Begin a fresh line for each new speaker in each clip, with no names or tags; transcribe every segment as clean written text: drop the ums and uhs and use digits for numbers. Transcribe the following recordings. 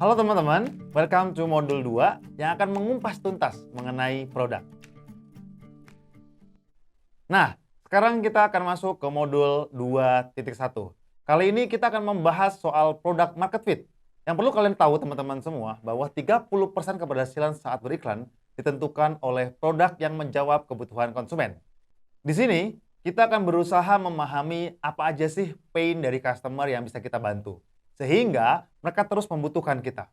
Halo teman-teman, welcome to modul 2 yang akan mengupas tuntas mengenai produk. Nah, sekarang kita akan masuk ke modul 2.1. Kali ini kita akan membahas soal product market fit. Yang perlu kalian tahu teman-teman semua bahwa 30% keberhasilan saat beriklan ditentukan oleh produk yang menjawab kebutuhan konsumen. Di sini, kita akan berusaha memahami apa aja sih pain dari customer yang bisa kita bantu, sehingga mereka terus membutuhkan kita.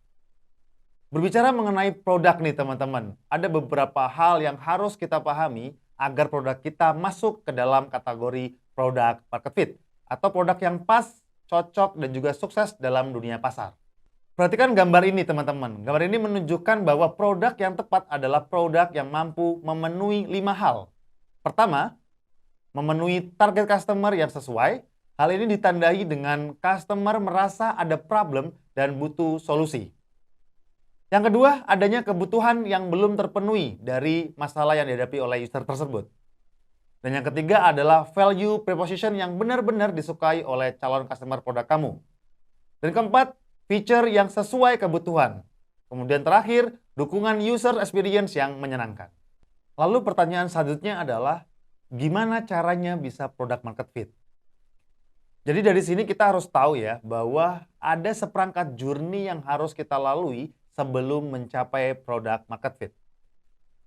Berbicara mengenai produk nih teman-teman, ada beberapa hal yang harus kita pahami agar produk kita masuk ke dalam kategori product market fit, atau produk yang pas, cocok, dan juga sukses dalam dunia pasar. Perhatikan gambar ini teman-teman. Gambar ini menunjukkan bahwa produk yang tepat adalah produk yang mampu memenuhi 5 hal. Pertama, memenuhi target customer yang sesuai. Hal ini ditandai dengan customer merasa ada problem dan butuh solusi. Yang kedua, adanya kebutuhan yang belum terpenuhi dari masalah yang dihadapi oleh user tersebut. Dan yang ketiga adalah value proposition yang benar-benar disukai oleh calon customer produk kamu. Dan keempat, feature yang sesuai kebutuhan. Kemudian terakhir, dukungan user experience yang menyenangkan. Lalu pertanyaan selanjutnya adalah, gimana caranya bisa product market fit? Jadi dari sini kita harus tahu ya bahwa ada seperangkat journey yang harus kita lalui sebelum mencapai product market fit.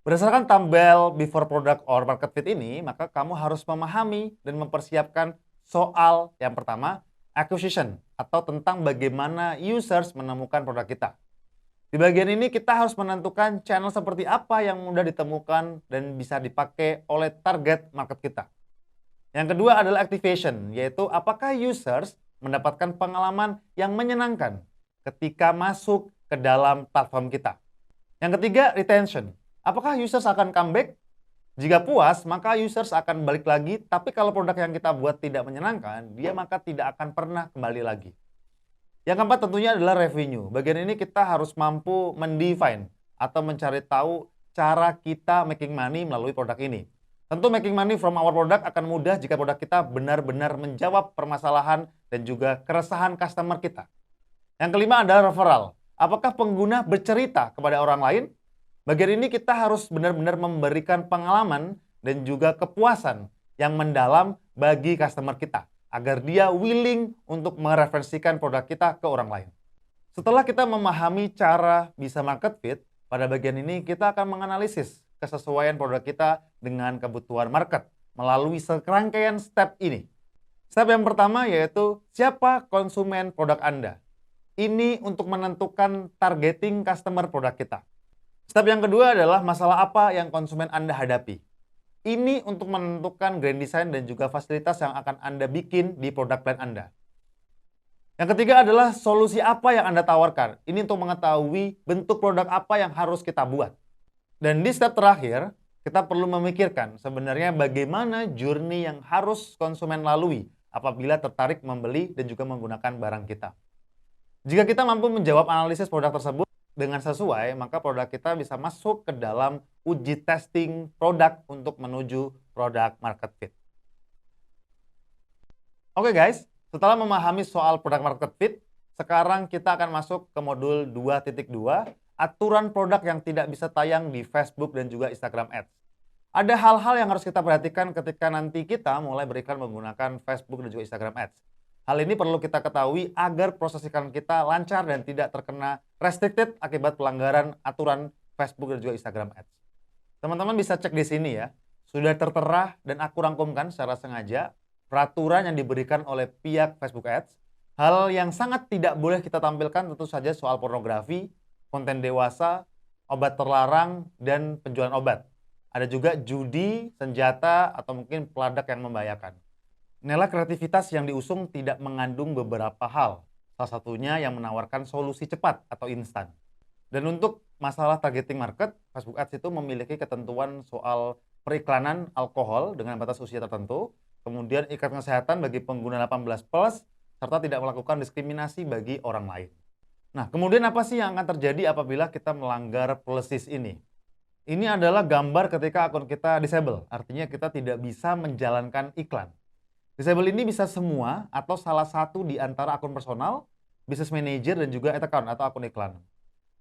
Berdasarkan tabel before product or market fit ini, maka kamu harus memahami dan mempersiapkan soal yang pertama, acquisition, atau tentang bagaimana users menemukan produk kita. Di bagian ini kita harus menentukan channel seperti apa yang mudah ditemukan dan bisa dipakai oleh target market kita. Yang kedua adalah activation, yaitu apakah users mendapatkan pengalaman yang menyenangkan ketika masuk ke dalam platform kita. Yang ketiga, retention. Apakah users akan comeback? Jika puas, maka users akan balik lagi, tapi kalau produk yang kita buat tidak menyenangkan, dia maka tidak akan pernah kembali lagi. Yang keempat tentunya adalah revenue. Bagian ini kita harus mampu mendefine atau mencari tahu cara kita making money melalui produk ini. Tentu making money from our product akan mudah jika produk kita benar-benar menjawab permasalahan dan juga keresahan customer kita. Yang kelima adalah referral. Apakah pengguna bercerita kepada orang lain? Bagian ini kita harus benar-benar memberikan pengalaman dan juga kepuasan yang mendalam bagi customer kita, agar dia willing untuk mereferensikan produk kita ke orang lain. Setelah kita memahami cara bisa market fit, pada bagian ini kita akan menganalisis kesesuaian produk kita dengan kebutuhan market melalui serangkaian step ini. Step yang pertama yaitu siapa konsumen produk Anda. Ini untuk menentukan targeting customer produk kita. Step yang kedua adalah masalah apa yang konsumen Anda hadapi. Ini untuk menentukan grand design dan juga fasilitas yang akan Anda bikin di produk plan Anda. Yang ketiga adalah solusi apa yang Anda tawarkan. Ini untuk mengetahui bentuk produk apa yang harus kita buat. Dan di step terakhir, kita perlu memikirkan sebenarnya bagaimana journey yang harus konsumen lalui apabila tertarik membeli dan juga menggunakan barang kita. Jika kita mampu menjawab analisis produk tersebut dengan sesuai, maka produk kita bisa masuk ke dalam uji testing produk untuk menuju product market fit. Oke guys, setelah memahami soal product market fit, sekarang kita akan masuk ke modul 2.2, aturan produk yang tidak bisa tayang di Facebook dan juga Instagram Ads. Ada hal-hal yang harus kita perhatikan ketika nanti kita mulai beriklan menggunakan Facebook dan juga Instagram Ads. Hal ini perlu kita ketahui agar proses iklan kita lancar dan tidak terkena restricted akibat pelanggaran aturan Facebook dan juga Instagram Ads. Teman-teman bisa cek di sini ya. Sudah tertera dan aku rangkumkan secara sengaja peraturan yang diberikan oleh pihak Facebook Ads. Hal yang sangat tidak boleh kita tampilkan tentu saja soal pornografi, konten dewasa, obat terlarang, dan penjualan obat. Ada juga judi, senjata, atau mungkin peladak yang membahayakan. Nilai kreativitas yang diusung tidak mengandung beberapa hal. Salah satunya yang menawarkan solusi cepat atau instan. Dan untuk masalah targeting market, Facebook Ads itu memiliki ketentuan soal periklanan alkohol dengan batas usia tertentu, kemudian ikatan kesehatan bagi pengguna 18+, serta tidak melakukan diskriminasi bagi orang lain. Nah, kemudian apa sih yang akan terjadi apabila kita melanggar policies ini? Ini adalah gambar ketika akun kita disable, artinya kita tidak bisa menjalankan iklan. Disable ini bisa semua atau salah satu di antara akun personal, business manager, dan juga ad account atau akun iklan.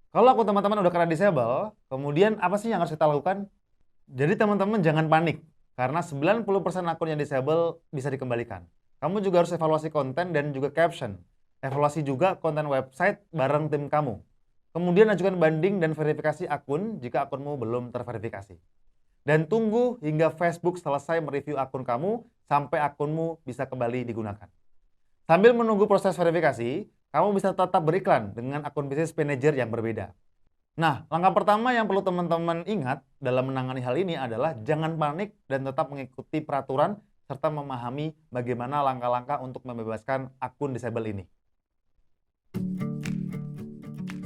Kalau akun teman-teman udah kena disable, kemudian apa sih yang harus kita lakukan? Jadi teman-teman jangan panik, karena 90% akun yang disable bisa dikembalikan. Kamu juga harus evaluasi konten dan juga caption. Evaluasi juga konten website bareng tim kamu. Kemudian ajukan banding dan verifikasi akun jika akunmu belum terverifikasi. Dan tunggu hingga Facebook selesai mereview akun kamu sampai akunmu bisa kembali digunakan. Sambil menunggu proses verifikasi, kamu bisa tetap beriklan dengan akun business manager yang berbeda. Nah, langkah pertama yang perlu teman-teman ingat dalam menangani hal ini adalah jangan panik dan tetap mengikuti peraturan serta memahami bagaimana langkah-langkah untuk membebaskan akun disable ini.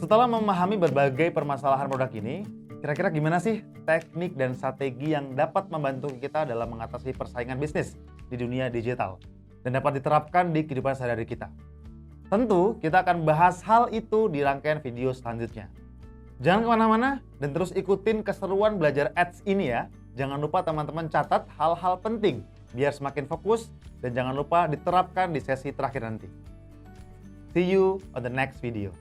Setelah memahami berbagai permasalahan produk ini, kira-kira gimana sih teknik dan strategi yang dapat membantu kita dalam mengatasi persaingan bisnis di dunia digital dan dapat diterapkan di kehidupan sehari-hari kita? Tentu, kita akan bahas hal itu di rangkaian video selanjutnya. Jangan kemana-mana dan terus ikutin keseruan belajar ads ini ya. Jangan lupa teman-teman catat hal-hal penting biar semakin fokus dan jangan lupa diterapkan di sesi terakhir nanti. See you on the next video.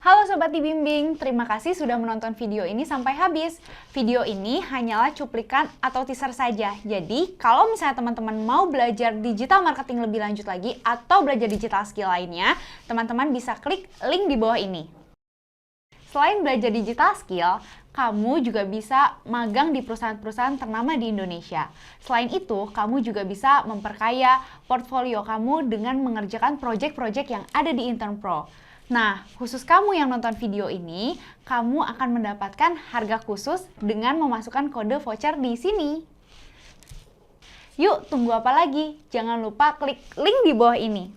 Halo Sobat Dibimbing, terima kasih sudah menonton video ini sampai habis. Video ini hanyalah cuplikan atau teaser saja. Jadi, kalau misalnya teman-teman mau belajar digital marketing lebih lanjut lagi atau belajar digital skill lainnya, teman-teman bisa klik link di bawah ini. Selain belajar digital skill, kamu juga bisa magang di perusahaan-perusahaan ternama di Indonesia. Selain itu, kamu juga bisa memperkaya portfolio kamu dengan mengerjakan proyek-proyek yang ada di Intern Pro. Nah, khusus kamu yang nonton video ini, kamu akan mendapatkan harga khusus dengan memasukkan kode voucher di sini. Yuk, tunggu apa lagi? Jangan lupa klik link di bawah ini.